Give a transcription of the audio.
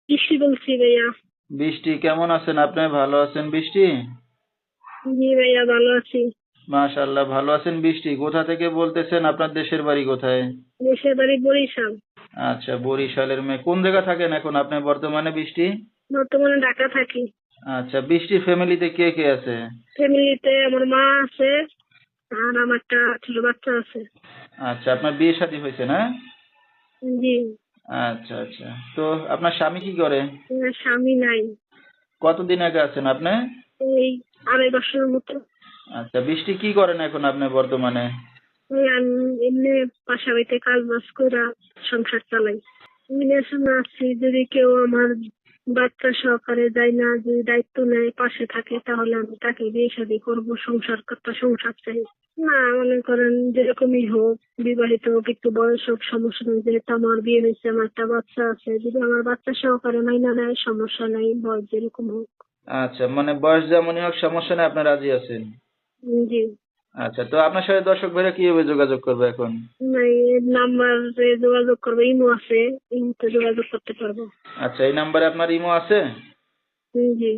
বৃষ্টি বলছি ভাইয়া। বৃষ্টি, কেমন আছেন আপনি? ভালো আছেন বৃষ্টি? জি ভাইয়া, ভালো আছি। মাশাআল্লাহ, ভালো আছেন বৃষ্টি। কোথা থেকে বলতেছেন? আপনার দেশের বাড়ি কোথায়? দেশের বাড়ি বরিশাল। আচ্ছা, বরিশালের মেয়ে। কোন জায়গা থাকেন এখন আপনি বর্তমানে বৃষ্টি? বর্তমানে ঢাকা থাকি। আচ্ছা, বৃষ্টির ফ্যামিলিতে কে কে আছে? ফ্যামিলিতে আমার মা আছে, আর আমার একটা ছোট বাচ্চা আছে। আচ্ছা, আপনার বিয়ে শাদী হয়েছে না? জি। আচ্ছা আচ্ছা। তো আপনার স্বামী কি করে? আমার স্বামী নাই। কতদিন আগে আছেন আপনি? এই 2.5 বছরের মতো। আচ্ছা, বৃষ্টি কি করেন এখন আপনি বর্তমানে? এই আমি এমনি বাসা বাড়িতে কাজ বাজ কইরা সংসার চালাই। রিলেশনে আছি, যদি কেউ আমার বাচ্চা সহকারে যায় না, যদি দায়িত্ব নেয়, পাশে থাকে, তাহলে আমি তাকে বিয়ে শাদী করবো, সংসার চাই। না, মনে করেন যেরকমই হোক, বিবাহিত হোক, একটু বয়স হোক, সমস্যা নেই। যেহেতু আমার বিয়ে হয়েছে, আমার একটা বাচ্চা আছে, যদি আমার বাচ্চা সহকারে মাইনা নেয়, সমস্যা নেই, বয়স যেরকম হোক। আচ্ছা, মানে বয়স যেমনই হোক সমস্যা নেই, আপনি রাজি আছেন? জি। আচ্ছা, তো আপনার সাথে দর্শক ভাইরা কিভাবে যোগাযোগ করবে এখন? নাম্বার যোগাযোগ করবো, ইমো আছে, ইমোতে যোগাযোগ করতে পারবো। আচ্ছা, এই নাম্বারে আপনার ইমো আছে? জি।